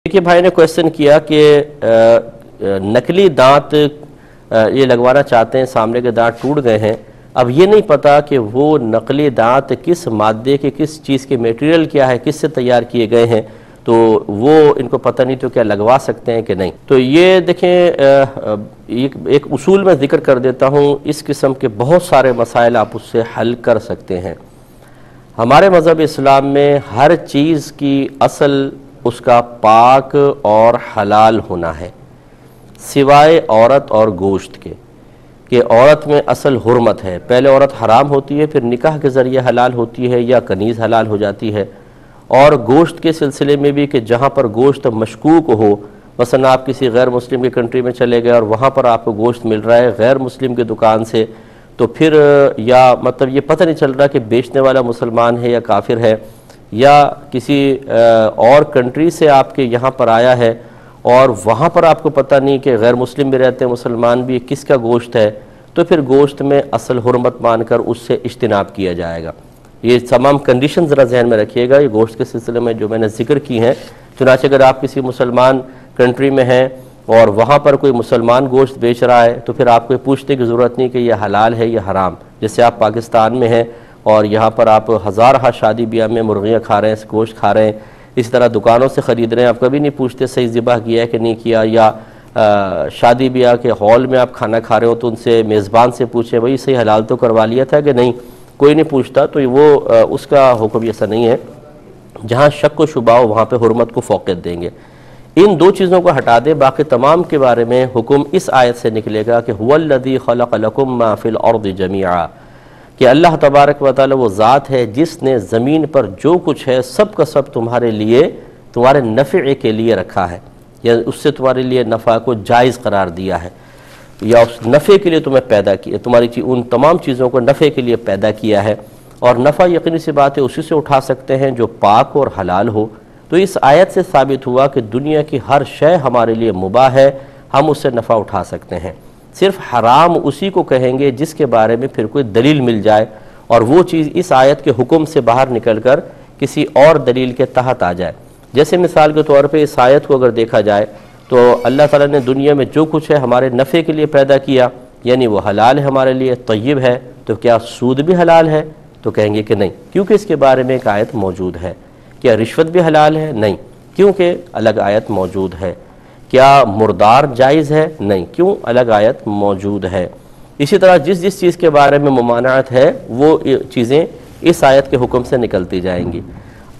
देखिए भाई ने क्वेश्चन किया कि नकली दांत ये लगवाना चाहते हैं, सामने के दांत टूट गए हैं। अब ये नहीं पता कि वो नकली दांत किस मादे के, किस चीज़ के, मटेरियल क्या है, किससे तैयार किए गए हैं, तो वो इनको पता नहीं, तो क्या लगवा सकते हैं कि नहीं। तो ये देखें, एक उसूल में ज़िक्र कर देता हूँ। इस किस्म के बहुत सारे मसाइल आप उससे हल कर सकते हैं। हमारे मज़हब इस्लाम में हर चीज़ की असल उसका पाक और हलाल होना है, सिवाय औरत और गोश्त के। कि औरत में असल हुर्मत है, पहले औरत हराम होती है, फिर निकाह के ज़रिए हलाल होती है या कनीज़ हलाल हो जाती है। और गोश्त के सिलसिले में भी कि जहाँ पर गोश्त मशकूक हो, मसलन आप किसी गैर मुस्लिम की कंट्री में चले गए और वहाँ पर आपको गोश्त मिल रहा है गैर मुस्लिम की दुकान से, तो फिर या मतलब ये पता नहीं चल रहा कि बेचने वाला मुसलमान है या काफिर है, या किसी और कंट्री से आपके यहाँ पर आया है और वहाँ पर आपको पता नहीं कि गैर मुस्लिम भी रहते हैं, मुसलमान भी, किसका गोश्त है, तो फिर गोश्त में असल हुर्मत मानकर उससे इज्तिनाब किया जाएगा। ये तमाम कंडीशन ज़रा जहन में रखिएगा, ये गोश्त के सिलसिले में जो मैंने जिक्र की हैं। चुनांचे अगर आप किसी मुसलमान कंट्री में हैं और वहाँ पर कोई मुसलमान गोश्त बेच रहा है, तो फिर आपको पूछने की ज़रूरत नहीं कि यह हलाल है या हराम। जैसे आप पाकिस्तान में हैं और यहाँ पर आप हज़ार शादी ब्याह में मुर्गियाँ खा रहे हैं, गोश्त खा रहे हैं, इस तरह दुकानों से ख़रीद रहे हैं, आप कभी नहीं पूछते सही ज़िबा किया है कि नहीं किया। या शादी ब्याह के हॉल में आप खाना खा रहे हो तो उनसे मेज़बान से पूछें भाई सही हलाल तो करवा लिया था कि नहीं, कोई नहीं पूछता, तो वो उसका हुक्म ऐसा नहीं है। जहाँ शक व शुबा हो वहाँ पर हुर्मत को फ़ौक़ियत देंगे। इन दो चीज़ों को हटा दे, बाकी तमाम के बारे में हुक्म इस आयत से निकलेगा कि हुवल्लज़ी खलक़ लकुम मा फ़िल अर्ज़ि जमीआ, कि अल्लाह तबारक व तआला वो ज़ात है जिसने ज़मीन पर जो कुछ है सब का सब तुम्हारे लिए, तुम्हारे नफ़े के लिए रखा है, या उससे तुम्हारे लिए नफ़ा को जायज़ करार दिया है, या उस नफ़े के लिए तुम्हें पैदा किया, तुम्हारी उन तमाम चीज़ों को नफ़े के लिए पैदा किया है। और नफ़ा यकीनी सी बात है उसी से उठा सकते हैं जो पाक और हलाल हो। तो इस आयत से साबित हुआ कि दुनिया की हर शय हमारे लिए मुबाह है, हम उससे नफ़ा उठा सकते हैं। सिर्फ हराम उसी को कहेंगे जिसके बारे में फिर कोई दलील मिल जाए और वो चीज़ इस आयत के हुक्म से बाहर निकलकर किसी और दलील के तहत आ जाए। जैसे मिसाल के तौर पे इस आयत को अगर देखा जाए तो अल्लाह ताला ने दुनिया में जो कुछ है हमारे नफ़े के लिए पैदा किया, यानी वो हलाल है हमारे लिए, तय्यब है। तो क्या सूद भी हलाल है? तो कहेंगे कि नहीं, क्योंकि इसके बारे में एक आयत मौजूद है। क्या रिश्वत भी हलाल है? नहीं, क्योंकि अलग आयत मौजूद है। क्या मुर्दार जायज़ है? नहीं, क्यों? अलग आयत मौजूद है। इसी तरह जिस जिस चीज़ के बारे में मुमानात है वो चीज़ें इस आयत के हुक्म से निकलती जाएंगी।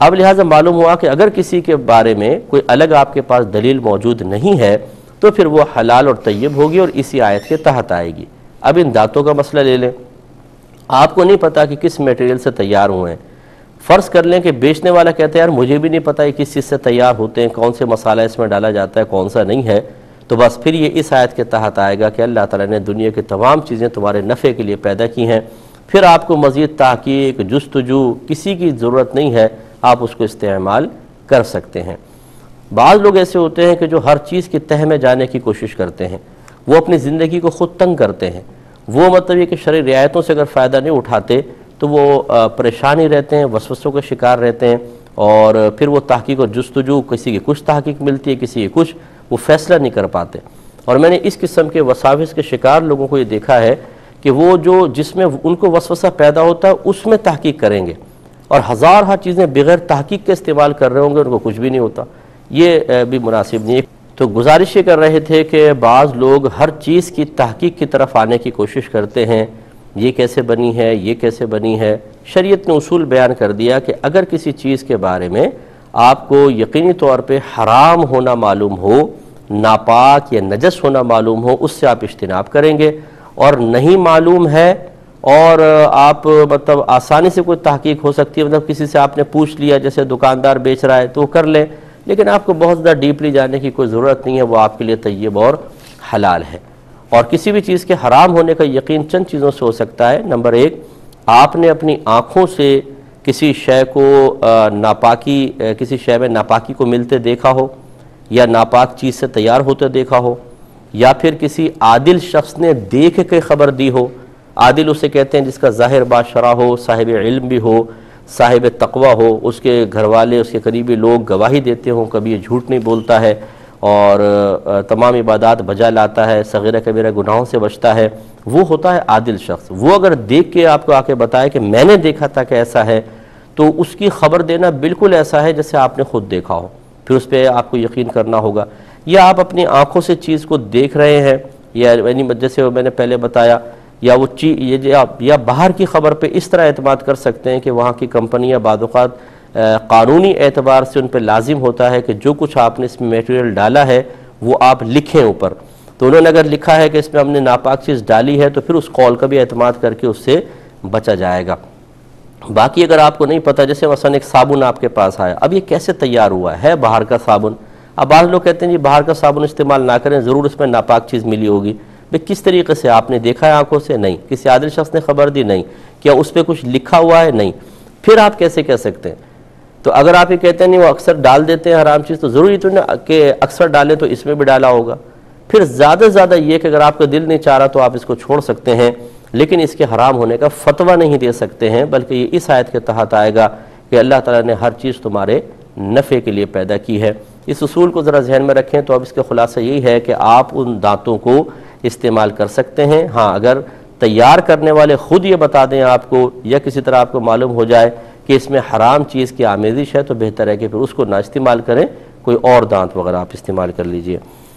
अब लिहाजा मालूम हुआ कि अगर किसी के बारे में कोई अलग आपके पास दलील मौजूद नहीं है तो फिर वो हलाल और तय्यब होगी और इसी आयत के तहत आएगी। अब इन दांतों का मसला ले लें। आपको नहीं पता कि किस मटेरियल से तैयार हुए हैं। फ़र्ज़ कर लें कि बेचने वाला कहता है यार मुझे भी नहीं पता ये किस चीज़ से तैयार होते हैं, कौन से मसाला इसमें डाला जाता है, कौन सा नहीं है। तो बस फिर ये इस आयत के तहत आएगा कि अल्लाह ताला ने दुनिया की तमाम चीज़ें तुम्हारे नफ़े के लिए पैदा की हैं, फिर आपको मज़ीद तहक़ीक़, जुस्तजू किसी की ज़रूरत नहीं है, आप उसको इस्तेमाल कर सकते हैं। बाज़ लोग ऐसे होते हैं कि जो हर चीज़ की तह में जाने की कोशिश करते हैं, वो अपनी ज़िंदगी को ख़ुद तंग करते हैं। वो मतलब ये कि शरई रियायतों से अगर फ़ायदा नहीं उठाते तो वो परेशानी रहते हैं, वसवसों के शिकार रहते हैं, और फिर वो तहक़ीक़ और जुस्तजू, किसी की कुछ तहक़ीक़ मिलती है, किसी की कुछ, वो फ़ैसला नहीं कर पाते। और मैंने इस किस्म के वसाविस के शिकार लोगों को ये देखा है कि वो जो जिसमें उनको वसवसा पैदा होता है उसमें तहक़ीक़ करेंगे और हज़ार चीज़ें बग़ैर तहक़ीक़ के इस्तेमाल कर रहे होंगे, उनको कुछ भी नहीं होता। ये भी मुनासिब नहीं है। तो गुजारिश ये कर रहे थे कि बाज़ लोग हर चीज़ की तहक़ीक़ की तरफ आने की कोशिश करते हैं, ये कैसे बनी है, ये कैसे बनी है। शरीयत ने उसूल बयान कर दिया कि अगर किसी चीज़ के बारे में आपको यकीनी तौर पे हराम होना मालूम हो, नापाक या नजस होना मालूम हो, उससे आप इज्तिनाब करेंगे। और नहीं मालूम है और आप मतलब आसानी से कोई तहक़ीक़ हो सकती है, मतलब किसी से आपने पूछ लिया, जैसे दुकानदार बेच रहा है तो कर लें, लेकिन आपको बहुत ज़्यादा डीपली जाने की कोई ज़रूरत नहीं है, वो आपके लिए तय्यब और हलाल है। और किसी भी चीज़ के हराम होने का यकीन चंद चीज़ों से हो सकता है। नंबर एक, आपने अपनी आँखों से किसी शय को नापाकी, किसी शय में नापाकी को मिलते देखा हो, या नापाक चीज़ से तैयार होते देखा हो, या फिर किसी आदिल शख्स ने देख के ख़बर दी हो। आदिल उसे कहते हैं जिसका ज़ाहिर बाशरा हो, साहिब इल्म भी हो, صاحب تقوی ہو، اس کے گھر والے، اس کے قریبی لوگ گواہی دیتے ہوں، کبھی یہ جھوٹ نہیں بولتا ہے اور تمام عبادات بجا لاتا ہے، صغیرہ کبیرہ گناہوں سے بچتا ہے، وہ ہوتا ہے عادل شخص۔ وہ اگر دیکھ کے آپ کو آ کے بتائے کہ میں نے دیکھا تھا کہ ایسا ہے، تو اس کی خبر دینا بالکل ایسا ہے جیسے آپ نے خود دیکھا ہو، پھر اس پہ آپ کو یقین کرنا ہوگا۔ یا آپ اپنی آنکھوں سے چیز کو دیکھ رہے ہیں، یا جیسے میں نے پہلے بتایا، یا وہ یا باہر کی خبر پہ اس طرح اعتماد کر سکتے ہیں کہ وہاں کی کمپنیاں بعض اوقات قانونی اعتبار سے ان پہ لازم ہوتا ہے کہ جو کچھ آپ نے اس میں میٹیریل ڈالا ہے وہ آپ لکھیں اوپر، تو انہوں نے اگر لکھا ہے کہ اس میں ہم نے ناپاک چیز ڈالی ہے تو پھر اس قول کا بھی اعتماد کر کے اس سے بچا جائے گا۔ باقی اگر آپ کو نہیں پتہ، جیسے مثلا ایک صابن آپ کے پاس آیا، اب یہ کیسے تیار ہوا ہے باہر کا صابن، اب بعض لوگ کہتے ہیں جی باہر کا صابن استعمال نہ کریں، ضرور اس میں ناپاک چیز ملی ہوگی۔ بھئی کس طریقے سے آپ نے دیکھا ہے آنکھوں سے؟ نہیں۔ کسی عادل شخص نے خبر دی؟ نہیں۔ کیا اس پہ کچھ لکھا ہوا ہے؟ نہیں۔ پھر آپ کیسے کہہ سکتے ہیں؟ تو اگر آپ یہ کہتے ہیں نہیں وہ اکثر ڈال دیتے ہیں حرام چیز، تو ضروری تو نہیں کہ اکثر ڈالیں تو اس میں بھی ڈالا ہوگا۔ پھر زیادہ سے زیادہ یہ کہ اگر آپ کا دل نہیں چاہ رہا تو آپ اس کو چھوڑ سکتے ہیں، لیکن اس کے حرام ہونے کا فتویٰ نہیں دے سکتے ہیں، بلکہ یہ اس آیت کے تحت آئے گا کہ اللہ تعالیٰ نے ہر چیز تمہارے نفع کے لیے پیدا کی ہے۔ اس اصول کو ذرا ذہن میں رکھیں۔ تو اب اس کا خلاصہ یہی ہے کہ آپ ان دانتوں کو استعمال کر سکتے ہیں، ہاں اگر تیار کرنے والے خود یہ بتا دیں آپ کو، یا کسی طرح آپ کو معلوم ہو جائے کہ اس میں حرام چیز کی آمیزش ہے، تو بہتر ہے کہ پھر اس کو نہ استعمال کریں، کوئی اور دانت وغیرہ آپ استعمال کر لیجئے۔